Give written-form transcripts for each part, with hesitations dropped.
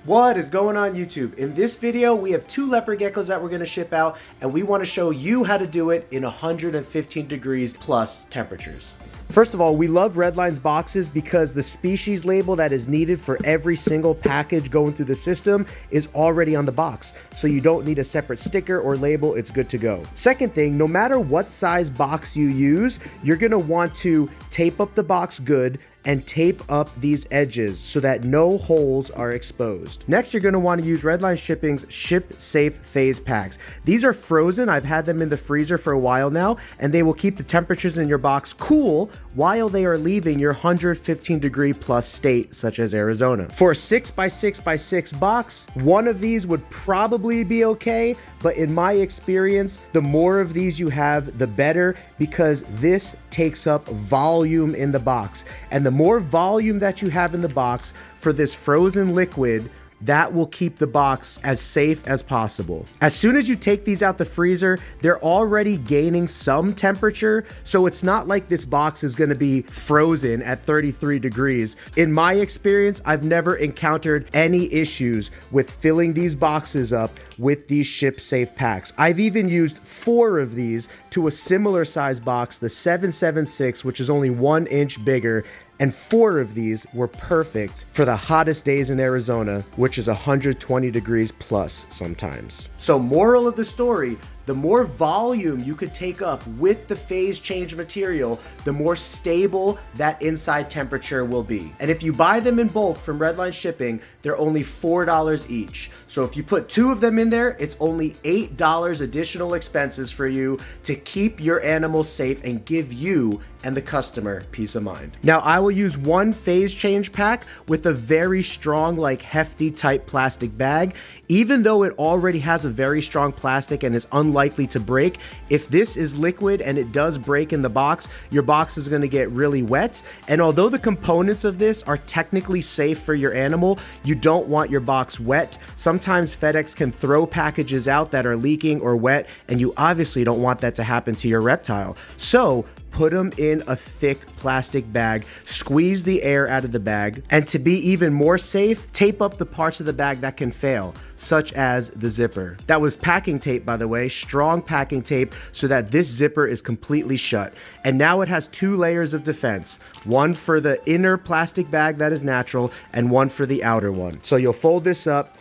What is going on YouTube? In this video, we have 2 leopard geckos that we're going to ship out, and we want to show you how to do it in 115 degrees plus temperatures. First of all, we love Redline's boxes because the species label that is needed for every single package going through the system is already on the box. So you don't need a separate sticker or label, it's good to go. Second thing, no matter what size box you use, you're gonna want to tape up the box good and tape up these edges so that no holes are exposed. Next, you're gonna wanna use Redline Shipping's Ship Safe Phase Packs. These are frozen. I've had them in the freezer for a while now, and they will keep the temperatures in your box cool while they are leaving your 115 degree plus state, such as Arizona. For a 6x6x6 box, one of these would probably be okay, but in my experience, the more of these you have, the better, because this takes up volume in the box. And the more volume that you have in the box for this frozen liquid, that will keep the box as safe as possible. As soon as you take these out the freezer, they're already gaining some temperature, so it's not like this box is gonna be frozen at 33 degrees. In my experience, I've never encountered any issues with filling these boxes up with these Ship Safe packs. I've even used 4 of these to a similar size box, the 776, which is only 1 inch bigger, and 4 of these were perfect for the hottest days in Arizona, which is 120 degrees plus sometimes. So moral of the story, the more volume you could take up with the phase change material, the more stable that inside temperature will be. And if you buy them in bulk from Redline Shipping, they're only $4 each. So if you put 2 of them in there, it's only $8 additional expenses for you to keep your animals safe and give you and the customer peace of mind. Now, I will use 1 phase change pack with a very strong, like hefty type plastic bag. Even though it already has a very strong plastic and is unlikely to break, if this is liquid and it does break in the box, your box is gonna get really wet. And although the components of this are technically safe for your animal, you don't want your box wet. Sometimes FedEx can throw packages out that are leaking or wet, and you obviously don't want that to happen to your reptile. So put them in a thick plastic bag, squeeze the air out of the bag, and to be even more safe, tape up the parts of the bag that can fail, such as the zipper. That was packing tape, by the way, strong packing tape, so that this zipper is completely shut. And now it has 2 layers of defense, one for the inner plastic bag that is natural, and one for the outer one. So you'll fold this up,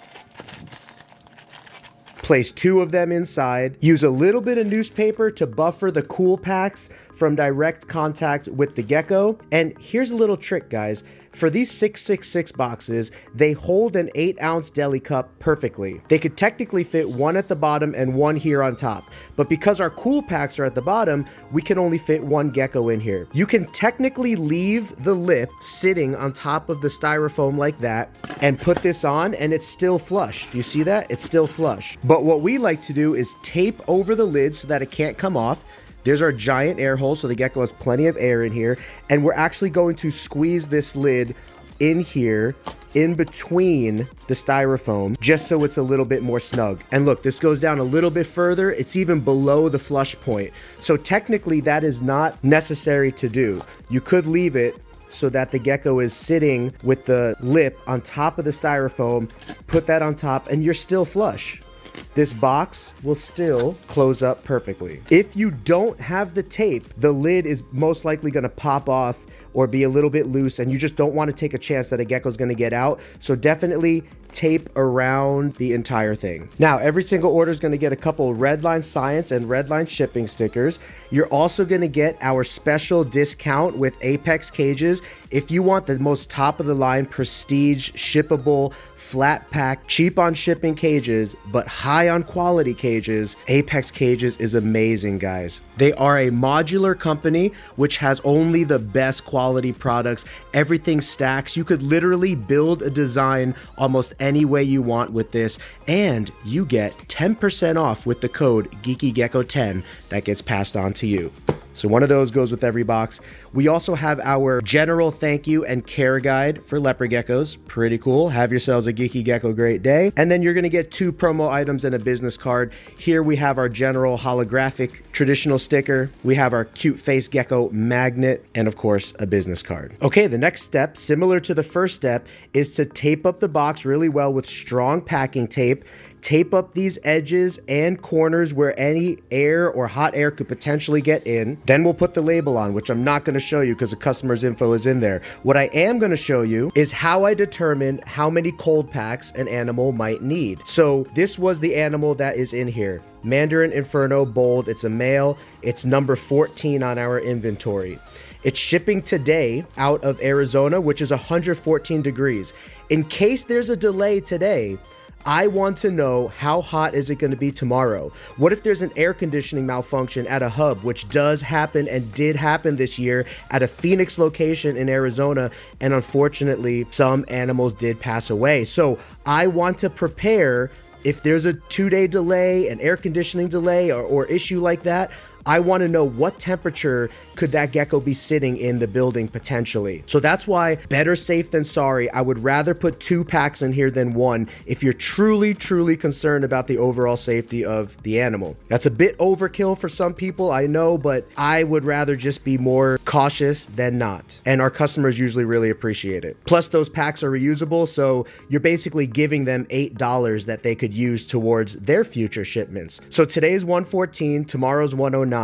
place 2 of them inside, use a little bit of newspaper to buffer the cool packs from direct contact with the gecko. And here's a little trick, guys. For these 666 boxes, they hold an 8-ounce deli cup perfectly. They could technically fit 1 at the bottom and 1 here on top. But because our cool packs are at the bottom, we can only fit 1 gecko in here. You can technically leave the lip sitting on top of the styrofoam like that and put this on, and it's still flush. Do you see that? It's still flush. But what we like to do is tape over the lid so that it can't come off. There's our giant air hole, so the gecko has plenty of air in here. And we're actually going to squeeze this lid in here, in between the styrofoam, just so it's a little bit more snug. And look, this goes down a little bit further. It's even below the flush point. So technically that is not necessary to do. You could leave it so that the gecko is sitting with the lip on top of the styrofoam, put that on top, and you're still flush. This box will still close up perfectly. If you don't have the tape, the lid is most likely gonna pop off or be a little bit loose, and you just don't want to take a chance that a gecko is gonna get out. So definitely tape around the entire thing. Now, every single order is gonna get a couple Redline Science and Redline Shipping stickers. You're also gonna get our special discount with Apex cages. If you want the most top of the line, prestige, shippable, flat pack, cheap on shipping cages, but high on quality cages, Apex Cages is amazing, guys. They are a modular company which has only the best quality products. Everything stacks. You could literally build a design almost any way you want with this, and you get 10% off with the code Geeky Gecko 10 that gets passed on to you. So one of those goes with every box. We also have our general thank you and care guide for leopard geckos. Pretty cool. Have yourselves a Geeky Gecko great day. And then you're going to get 2 promo items and a business card. Here we have our general holographic traditional sticker. We have our cute face gecko magnet, and of course a business card. Okay, the next step, similar to the first step, is to tape up the box really well with strong packing tape. Tape up these edges and corners where any air or hot air could potentially get in. Then we'll put the label on, which I'm not going to show you because the customer's info is in there. What I am going to show you is how I determine how many cold packs an animal might need. So this was the animal that is in here. Mandarin Inferno Bold. It's a male. It's number 14 on our inventory. It's shipping today out of Arizona, which is 114 degrees. In case there's a delay today, I want to know how hot is it going to be tomorrow? What if there's an air conditioning malfunction at a hub, which does happen and did happen this year at a Phoenix location in Arizona, and unfortunately some animals did pass away. So I want to prepare if there's a 2-day delay, an air conditioning delay or issue like that. I want to know what temperature could that gecko be sitting in the building potentially. So that's why, better safe than sorry, I would rather put 2 packs in here than 1 if you're truly concerned about the overall safety of the animal. That's a bit overkill for some people, I know, but I would rather just be more cautious than not. And our customers usually really appreciate it. Plus those packs are reusable, so you're basically giving them $8 that they could use towards their future shipments. So today's 114, tomorrow's 109.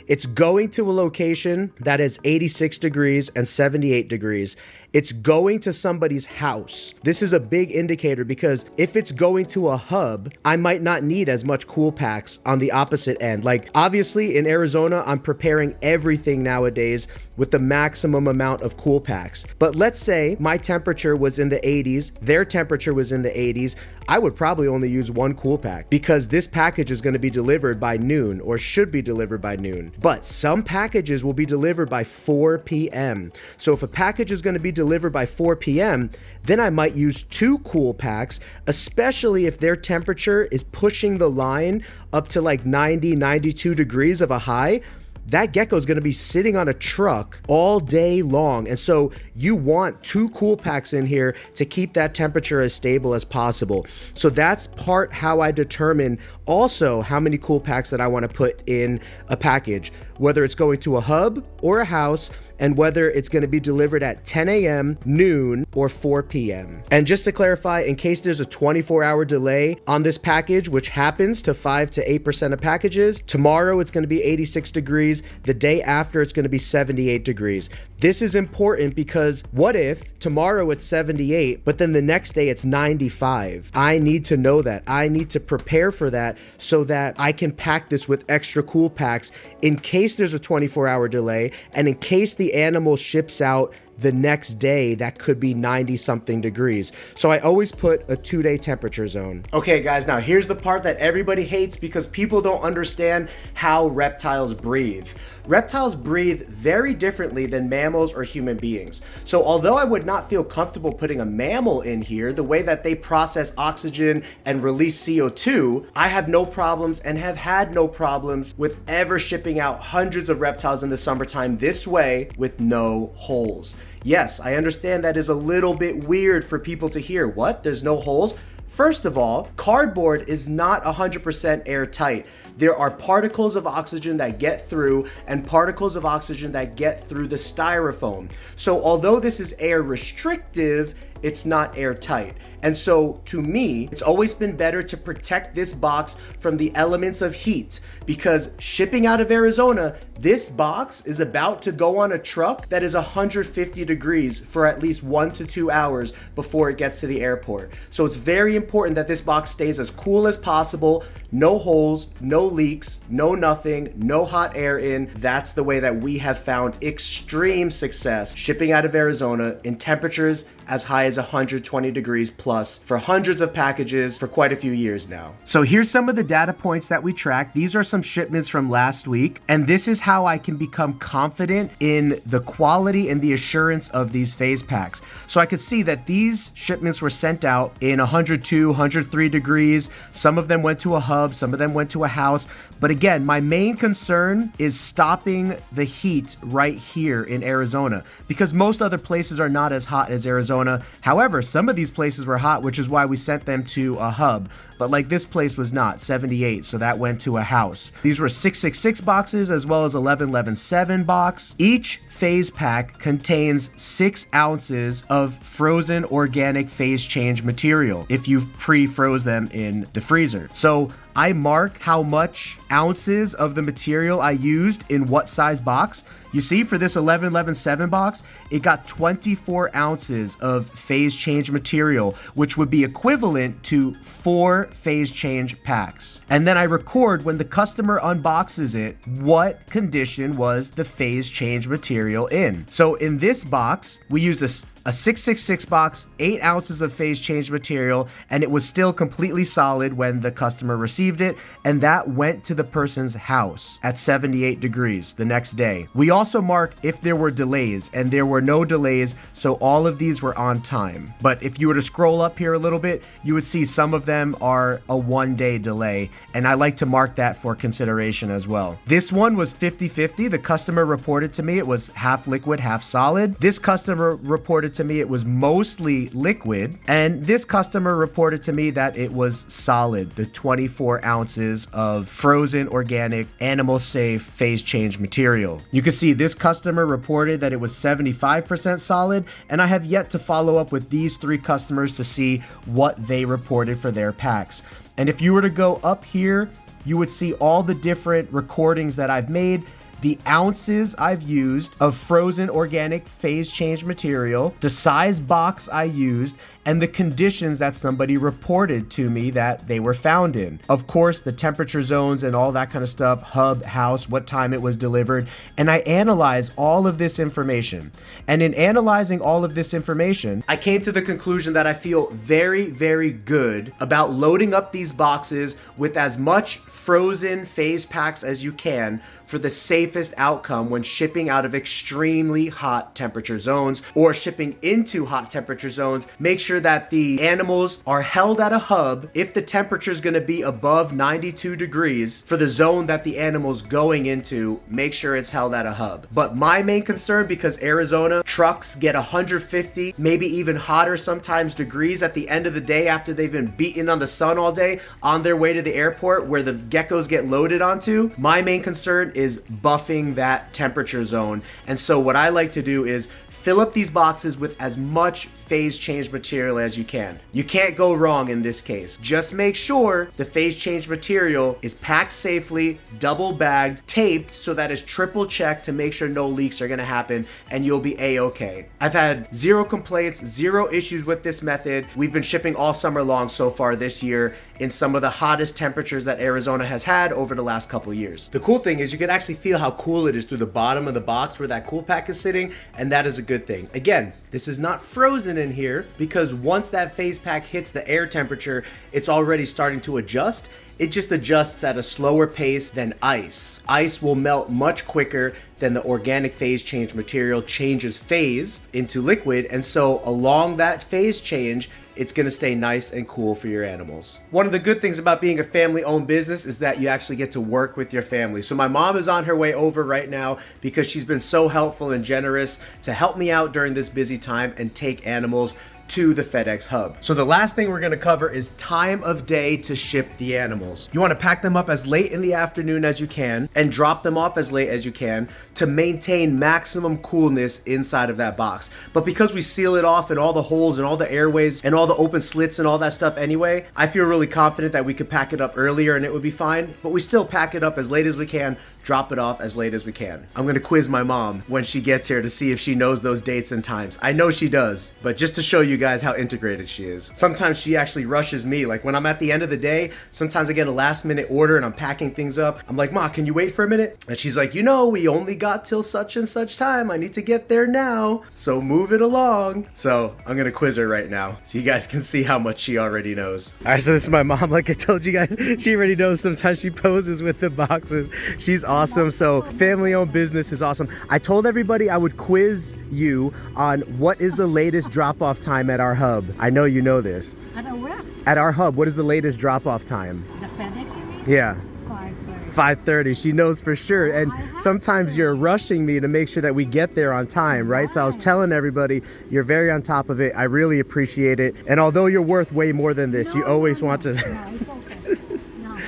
It's going to a location that is 86 degrees and 78 degrees. It's going to somebody's house. This is a big indicator because if it's going to a hub, I might not need as much cool packs on the opposite end. Like obviously in Arizona, I'm preparing everything nowadays with the maximum amount of cool packs. But let's say my temperature was in the 80s, their temperature was in the 80s, I would probably only use 1 cool pack because this package is going to be delivered by noon or should be delivered by noon. But some packages will be delivered by 4 p.m. So if a package is going to be delivered by 4 p.m., then I might use 2 cool packs, especially if their temperature is pushing the line up to like 90, 92 degrees of a high. That gecko is going to be sitting on a truck all day long. And so you want 2 cool packs in here to keep that temperature as stable as possible. So that's part how I determine also how many cool packs that I want to put in a package, whether it's going to a hub or a house, and whether it's going to be delivered at 10 a.m., noon, or 4 p.m. And just to clarify, in case there's a 24-hour delay on this package, which happens to 5 to 8% of packages, tomorrow it's going to be 86 degrees. The day after, it's going to be 78 degrees. This is important because what if tomorrow it's 78, but then the next day it's 95? I need to know that. I need to prepare for that so that I can pack this with extra cool packs in case there's a 24-hour delay and in case the animal ships out the next day that could be 90 something degrees. So I always put a 2-day temperature zone. Okay guys, now here's the part that everybody hates because people don't understand how reptiles breathe. Reptiles breathe very differently than mammals or human beings. So although I would not feel comfortable putting a mammal in here, the way that they process oxygen and release CO2, I have no problems and have had no problems with ever shipping out hundreds of reptiles in the summertime this way with no holes. Yes, I understand that is a little bit weird for people to hear. What? There's no holes? First of all, cardboard is not 100% airtight. There are particles of oxygen that get through and particles of oxygen that get through the styrofoam. So although this is air restrictive, it's not airtight. And so to me, it's always been better to protect this box from the elements of heat because shipping out of Arizona, this box is about to go on a truck that is 150 degrees for at least 1 to 2 hours before it gets to the airport. So it's very important that this box stays as cool as possible. No holes, no leaks, no nothing, no hot air in. That's the way that we have found extreme success shipping out of Arizona in temperatures as high as 120 degrees plus for hundreds of packages for quite a few years now. So here's some of the data points that we track. These are some shipments from last week, and this is how I can become confident in the quality and the assurance of these phase packs. So I could see that these shipments were sent out in 102, 103 degrees. Some of them went to a hub, some of them went to a house. But again, my main concern is stopping the heat right here in Arizona, because most other places are not as hot as Arizona. However, some of these places were hot, which is why we sent them to a hub. But like this place was not, 78, so that went to a house. These were 666 boxes as well as 1117 box. Each phase pack contains 6 ounces of frozen organic phase change material if you've pre-froze them in the freezer. So I mark how much ounces of the material I used in what size box. You see, for this 1117 box, it got 24 ounces of phase change material, which would be equivalent to 4 phase change packs. And then I record when the customer unboxes it, what condition was the phase change material in. So in this box, we used a 666 box, 8 ounces of phase change material, and it was still completely solid when the customer received it, and that went to the person's house at 78 degrees the next day. We also mark if there were delays, and there were no delays, so all of these were on time. But if you were to scroll up here a little bit, you would see some of them are a 1-day delay, and I like to mark that for consideration as well. This one was 50-50. The customer reported to me it was half liquid, half solid. This customer reported to me it was mostly liquid, and this customer reported to me that it was solid, the 24 ounces of frozen organic animal safe phase change material. You can see this customer reported that it was 75% solid, and I have yet to follow up with these 3 customers to see what they reported for their packs. And if you were to go up here, you would see all the different recordings that I've made, the ounces I've used of frozen organic phase change material, the size box I used, and the conditions that somebody reported to me that they were found in. Of course, the temperature zones and all that kind of stuff, hub, house, what time it was delivered, and I analyze all of this information. And in analyzing all of this information, I came to the conclusion that I feel very, very good about loading up these boxes with as much frozen phase packs as you can for the safest outcome when shipping out of extremely hot temperature zones or shipping into hot temperature zones. Make sure that the animals are held at a hub if the temperature is going to be above 92 degrees for the zone that the animal's going into. Make sure it's held at a hub. But my main concern, because Arizona trucks get 150, maybe even hotter sometimes degrees at the end of the day after they've been beaten on the sun all day on their way to the airport where the geckos get loaded onto, my main concern is buffing that temperature zone. And so what I like to do is fill up these boxes with as much phase change material as you can. You can't go wrong in this case. Just make sure the phase change material is packed safely, double bagged, taped so that it's triple checked to make sure no leaks are gonna happen, and you'll be a-okay. I've had 0 complaints, 0 issues with this method. We've been shipping all summer long so far this year in some of the hottest temperatures that Arizona has had over the last couple of years. The cool thing is you can actually feel how cool it is through the bottom of the box where that cool pack is sitting, and that is a good thing. Again, this is not frozen in here because once that phase pack hits the air temperature, it's already starting to adjust. It just adjusts at a slower pace than ice. Ice will melt much quicker than the organic phase change material changes phase into liquid, and so along that phase change, it's gonna stay nice and cool for your animals. One of the good things about being a family-owned business is that you actually get to work with your family. So my mom is on her way over right now because she's been so helpful and generous to help me out during this busy time and take animals to the FedEx hub. So the last thing we're gonna cover is time of day to ship the animals. You wanna pack them up as late in the afternoon as you can and drop them off as late as you can to maintain maximum coolness inside of that box. But because we seal it off in all the holes and all the airways and all the open slits and all that stuff anyway, I feel really confident that we could pack it up earlier and it would be fine, but we still pack it up as late as we can, drop it off as late as we can. I'm gonna quiz my mom when she gets here to see if she knows those dates and times. I know she does, but just to show you guys how integrated she is. Sometimes she actually rushes me. Like when I'm at the end of the day, sometimes I get a last minute order and I'm packing things up. I'm like, Ma, can you wait for a minute? And she's like, you know, we only got till such and such time. I need to get there now. So move it along. So I'm gonna quiz her right now so you guys can see how much she already knows. All right, so this is my mom. Like I told you guys, she already knows. Sometimes she poses with the boxes. She's awesome. So family-owned business is awesome. I told everybody I would quiz you on what is the latest drop-off time at our hub. I know you know this. At where? At our hub, what is the latest drop-off time? The FedEx, you mean? Yeah. 5:30. 5:30. She knows for sure. And sometimes you're rushing me to make sure that we get there on time, right? So I was telling everybody, you're very on top of it. I really appreciate it. And although you're worth way more than this, you always want to... No, it's okay. No.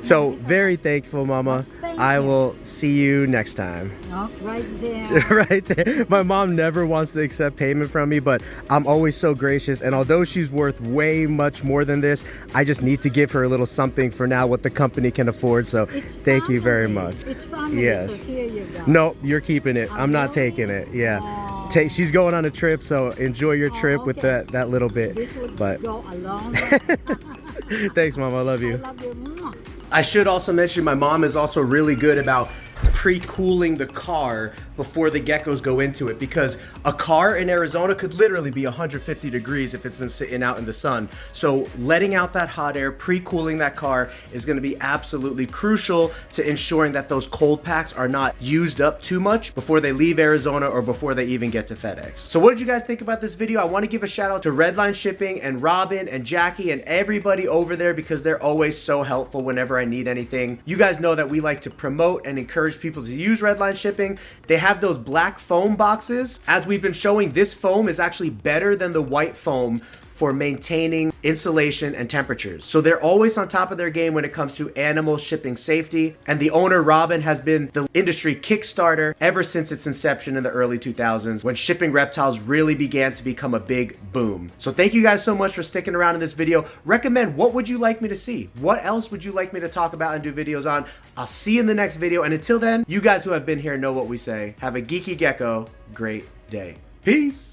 So very thankful, Mama. I will see you next time. Oh, right there. Right there. My mom never wants to accept payment from me, but I'm always so gracious. And although she's worth way much more than this, I just need to give her a little something for now, what the company can afford. So thank you very much. It's family, yes. so here you go. No, you're keeping it. I'm not taking it. Yeah. She's going on a trip, so enjoy your trip with that little bit. This would but go a long way. Thanks, Mom. I love you. I love you. Mwah. I should also mention my mom is also really good about pre-cooling the car before the geckos go into it, because a car in Arizona could literally be 150 degrees if it's been sitting out in the sun. So letting out that hot air, pre-cooling that car is going to be absolutely crucial to ensuring that those cold packs are not used up too much before they leave Arizona or before they even get to FedEx. So what did you guys think about this video? I want to give a shout out to Redline Shipping and Robin and Jackie and everybody over there, because they're always so helpful whenever I need anything. You guys know that we like to promote and encourage people to use Redline Shipping. They have those black foam boxes. As we've been showing, this foam is actually better than the white foam for maintaining insulation and temperatures. So they're always on top of their game when it comes to animal shipping safety. And the owner, Robin, has been the industry kickstarter ever since its inception in the early 2000s, when shipping reptiles really began to become a big boom. So thank you guys so much for sticking around in this video. Recommend, what would you like me to see? What else would you like me to talk about and do videos on? I'll see you in the next video. And until then, you guys who have been here know what we say. Have a geeky gecko great day. Peace.